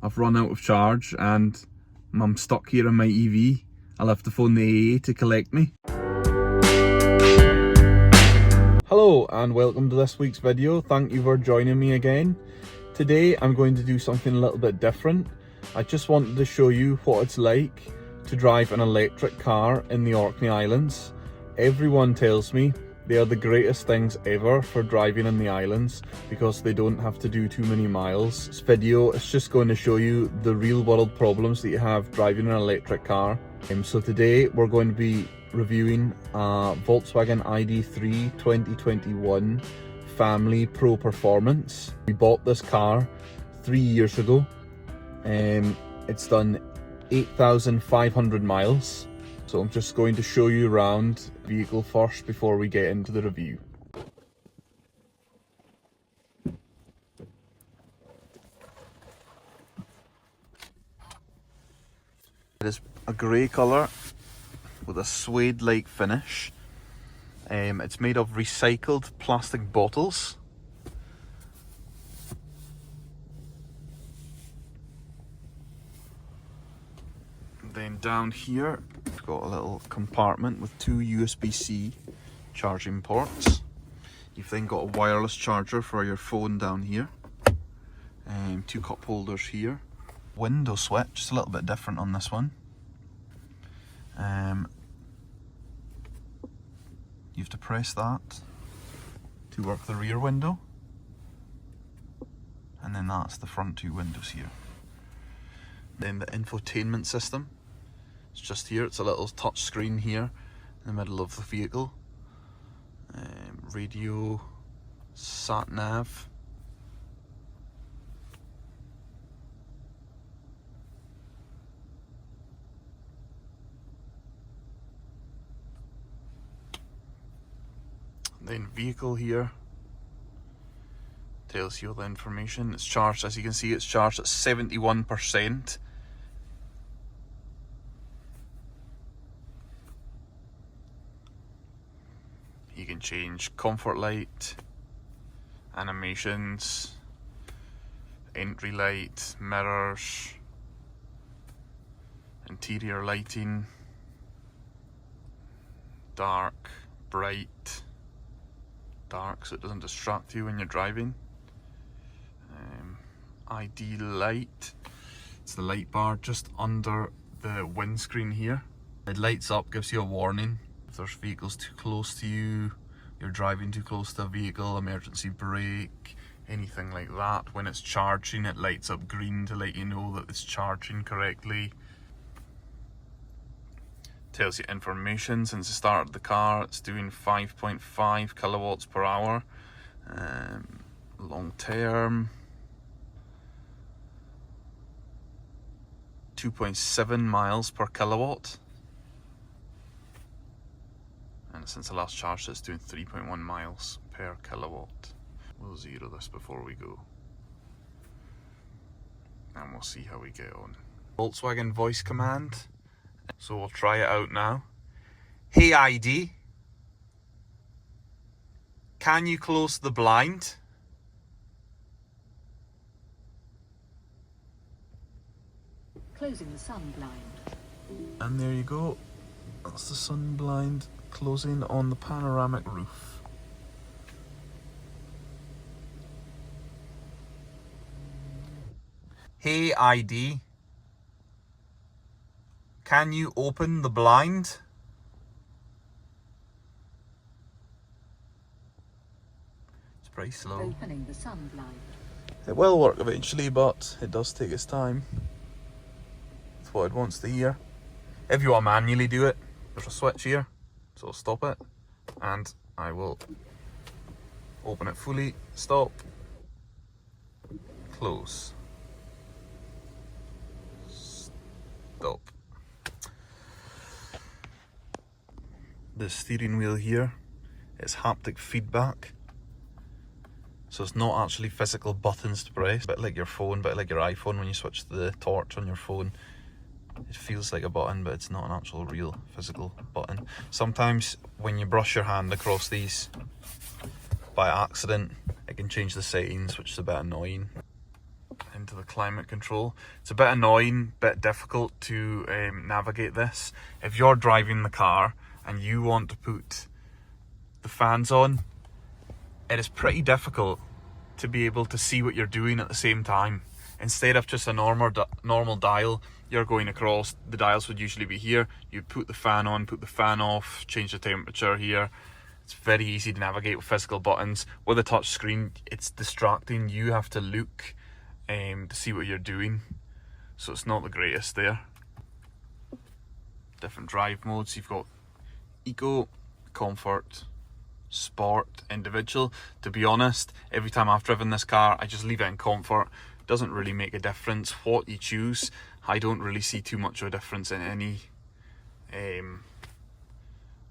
I've run out of charge and I'm stuck here in my EV. I'll have to phone the AA to collect me. Hello and welcome to this week's video. Thank you for joining me again. Today I'm going to do something a little bit different. I just wanted to show you what it's like to drive an electric car in the Orkney Islands. Everyone tells me they are the greatest things ever for driving in the islands because they don't have to do too many miles. This video is just going to show you the real world problems that you have driving an electric car. So today we're going to be reviewing a Volkswagen I.D.3 2021 Family Pro Performance. We bought this car 3 years ago. It's done 8,500 miles. So I'm just going to show you around the vehicle first before we get into the review. It is a grey colour with a suede-like finish. It's made of recycled plastic bottles. Then down here, we've got a little compartment with two USB-C charging ports. You've then got a wireless charger for your phone down here. Two cup holders here. Window switch, it's a little bit different on this one. You have to press that to work the rear window. And then that's the front two windows here. Then the infotainment system. It's just here, it's a little touch screen here in the middle of the vehicle. Radio, sat nav. Then vehicle here tells you all the information. It's charged, as you can see, it's charged at 71%. You can change comfort light, animations, entry light, mirrors, interior lighting, dark, bright, dark so it doesn't distract you when you're driving. ID light, it's the light bar just under the windscreen here. It lights up, gives you a warning if there's vehicles too close to you, you're driving too close to a vehicle, emergency brake, anything like that. When it's charging, it lights up green to let you know that it's charging correctly. Tells you information since the start of the car. It's doing 5.5 kilowatts per hour. Long term, 2.7 miles per kilowatt. And since the last charge, it's doing 3.1 miles per kilowatt. We'll zero this before we go. And we'll see how we get on. Volkswagen voice command. So we'll try it out now. Hey ID, can you close the blind? Closing the sun blind. And there you go. That's the sun blind closing on the panoramic roof. Hey ID, can you open the blind? It's pretty slow. Opening the sun blind. It will work eventually, but it does take its time. That's what it wants to hear. If you want to manually do it, there's a switch here, so I'll stop it, and I will open it fully, stop, close, stop. The steering wheel here is haptic feedback, so it's not actually physical buttons to press, a bit like your phone, a bit like your iPhone when you switch the torch on your phone. It feels like a button, but it's not an actual real physical button. Sometimes when you brush your hand across these by accident, it can change the settings, which is a bit annoying. into the climate control. It's a bit annoying, bit difficult to navigate this. If you're driving the car and you want to put the fans on, it is pretty difficult to be able to see what you're doing at the same time. Instead of just a normal dial, you're going across, the dials would usually be here. You put the fan on, put the fan off, change the temperature here. It's very easy to navigate with physical buttons. With a touch screen, it's distracting. You have to look to see what you're doing. So it's not the greatest there. Different drive modes. You've got Eco, Comfort, Sport, Individual. To be honest, every time I've driven this car, I just leave it in Comfort. Doesn't really make a difference what you choose. I don't really see too much of a difference in any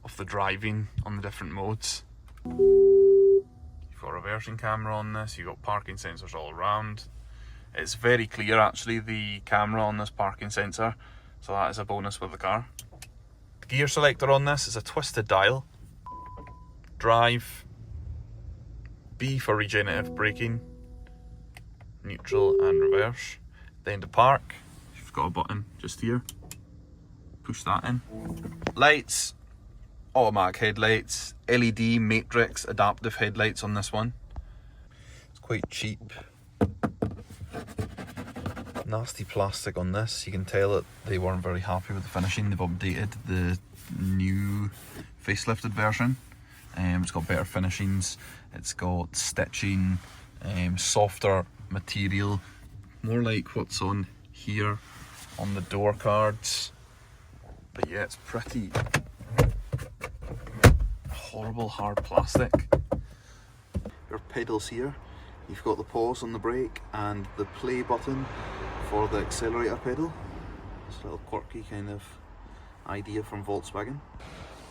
of the driving on the different modes. You've got a reversing camera on this, you've got parking sensors all around. It's very clear actually, the camera on this parking sensor, so that is a bonus with the car. Gear selector on this is a twisted dial. Drive, B for regenerative braking, neutral and reverse. Then to park, you've got a button just here, push that in. Lights, automatic headlights, LED matrix adaptive headlights on this one. It's quite cheap. Nasty plastic on this, you can tell that they weren't very happy with the finishing. They've updated the new facelifted version. It's got better finishings, it's got stitching, softer material, more like what's on here on the door cards. But yeah, it's pretty horrible hard plastic. Your pedals here, you've got the pause on the brake and the play button for the accelerator pedal. It's a little quirky kind of idea from Volkswagen.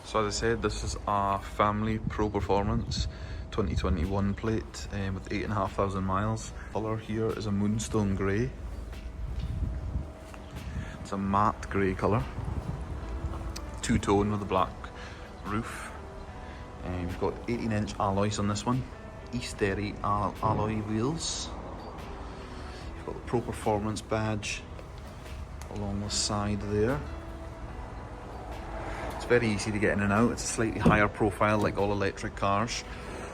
So as I said, this is a family Pro Performance 2021 plate with 8,500 miles. Colour here is a moonstone grey. It's a matte grey colour, two-tone with a black roof. We've got 18-inch alloys on this one, Easterry alloy wheels. You've got the Pro Performance badge along the side there. It's very easy to get in and out. It's a slightly higher profile like all electric cars,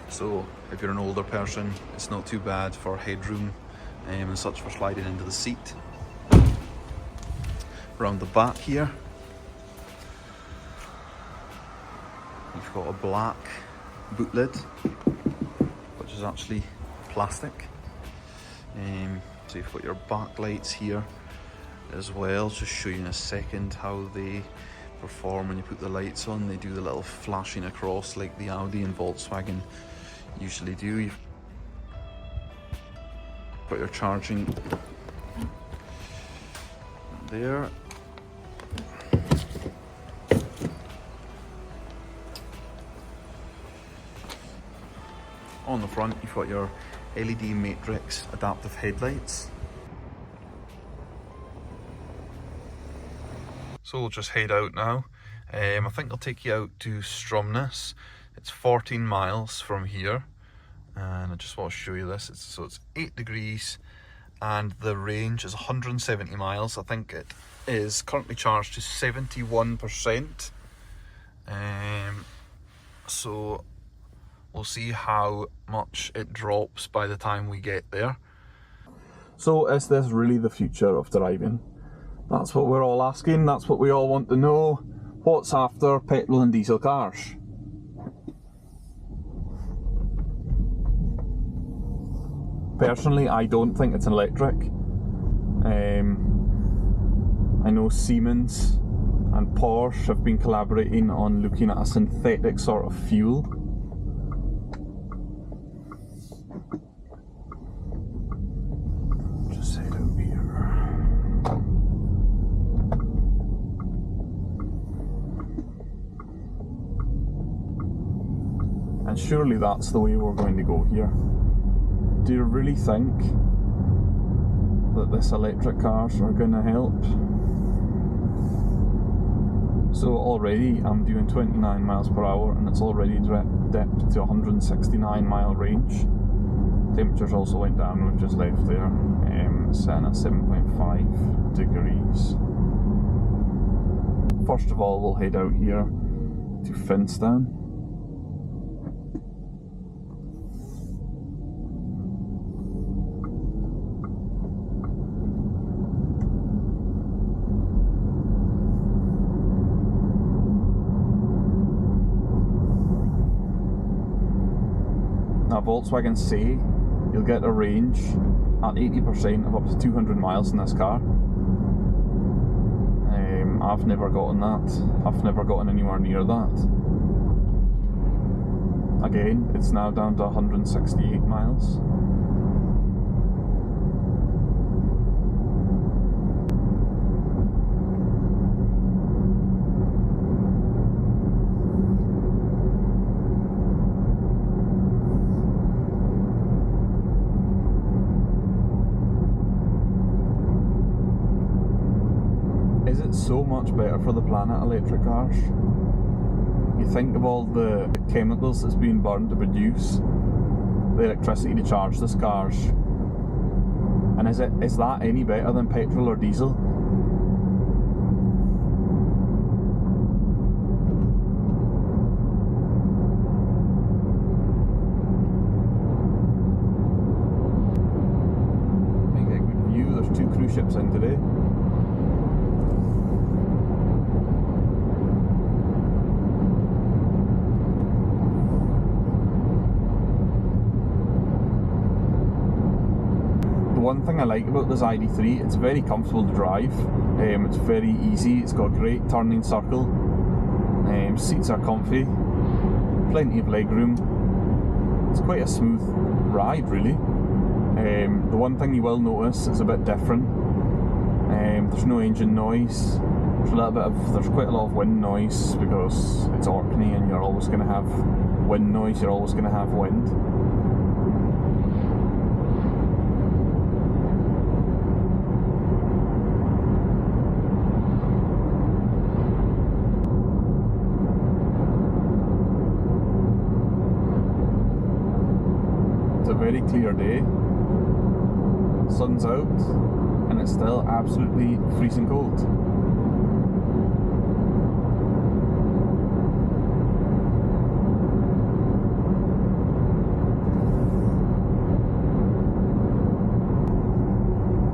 so if you're an older person, it's not too bad for headroom and such for sliding into the seat. Around the back here, you've got a black boot lid, which is actually plastic. So you've got your backlights here as well. Just show you in a second how they perform when you put the lights on. They do the little flashing across like the Audi and Volkswagen usually do. You've got your charging there. On the front, you've got your LED matrix adaptive headlights. So we'll just head out now. I think I'll take you out to Stromness. It's 14 miles from here, and I just want to show you this. It's 8 degrees, and the range is 170 miles. I think it is currently charged to 71%. So we'll see how much it drops by the time we get there. So is this really the future of driving? That's what we're all asking, that's what we all want to know. What's after petrol and diesel cars? Personally, I don't think it's an electric. I know Siemens and Porsche have been collaborating on looking at a synthetic sort of fuel. Just head out here. And surely that's the way we're going to go here. Do you really think that this electric cars are going to help? So already I'm doing 29 miles per hour and it's already dipped to 169 mile range. Temperatures also went down, we've just left there. It's sitting at 7.5 degrees. First of all, we'll head out here to Finstone. Now, Volkswagen say you'll get a range at 80% of up to 200 miles in this car. I've never gotten that. I've never gotten anywhere near that. Again, it's now down to 168 miles. Is it so much better for the planet, electric cars? You think of all the chemicals that's being burned to produce the electricity to charge these cars, and is that any better than petrol or diesel? Make a good view. There's 2 cruise ships in today. One thing I like about this ID.3, it's very comfortable to drive. It's very easy, it's got great turning circle, seats are comfy, plenty of leg room. It's quite a smooth ride, really. The one thing you will notice is a bit different. There's no engine noise. There's quite a lot of wind noise because it's Orkney and you're always going to have wind noise, you're always going to have wind. It's a very clear day, sun's out, and it's still absolutely freezing cold.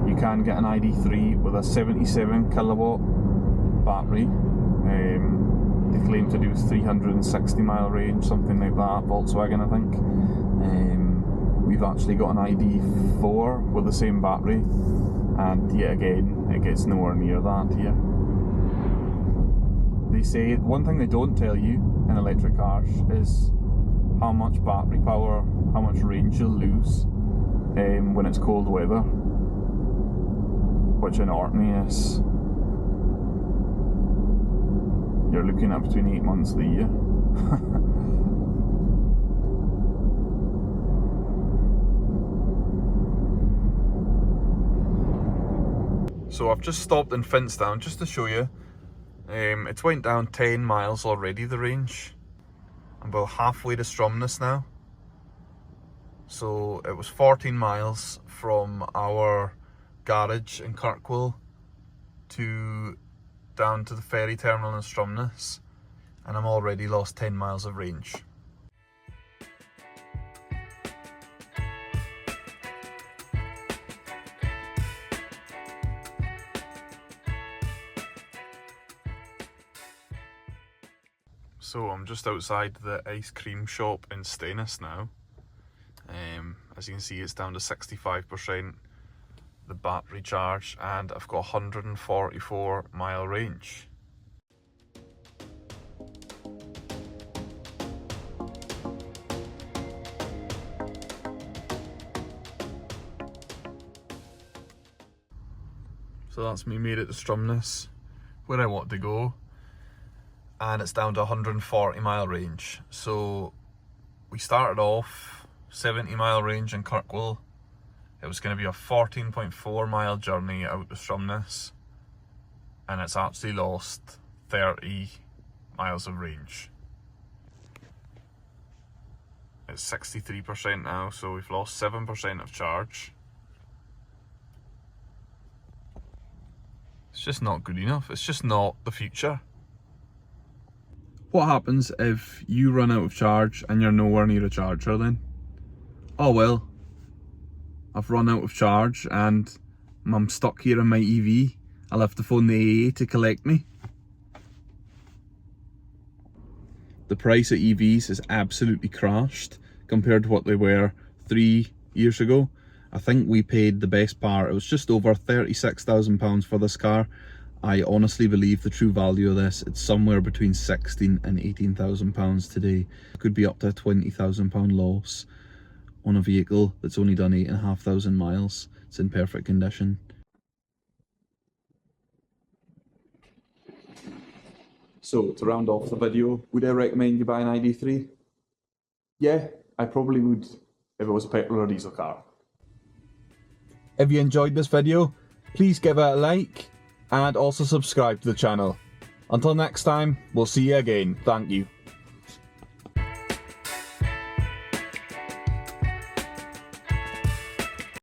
You can get an ID.3 with a 77 kilowatt battery. They claim to do 360 mile range, something like that, Volkswagen I think. We've actually got an ID.4 with the same battery, and yet again it gets nowhere near that here. They say one thing they don't tell you in electric cars is how much battery power, how much range you'll lose when it's cold weather, which in Orkney is, you're looking at between 8 months of the year. So I've just stopped in Finstone just to show you. It's went down 10 miles already, the range. I'm about halfway to Stromness now. So it was 14 miles from our garage in Kirkwall to down to the ferry terminal in Stromness, and I'm already lost 10 miles of range. So I'm just outside the ice cream shop in Stromness now. As you can see, it's down to 65%, the battery charge, and I've got 144 mile range. So that's me made it to Stromness, where I want to go. And it's down to 140 mile range. So we started off 70 mile range in Kirkwall. It was going to be a 14.4 mile journey out to Stromness, and it's actually lost 30 miles of range. It's 63% now, so we've lost 7% of charge. It's just not good enough. It's just not the future. What happens if you run out of charge and you're nowhere near a charger then? Oh well, I've run out of charge and I'm stuck here in my EV. I'll have to phone the AA to collect me. The price of EVs has absolutely crashed compared to what they were 3 years ago. I think we paid the best part, it was just over £36,000 for this car. I honestly believe the true value of this, it's somewhere between £16,000 and £18,000 today. It could be up to a £20,000 loss on a vehicle that's only done 8,500 miles. It's in perfect condition. So to round off the video, would I recommend you buy an ID.3? Yeah, I probably would if it was a petrol or diesel car. If you enjoyed this video, please give it a like and also subscribe to the channel. Until next time, we'll see you again. Thank you.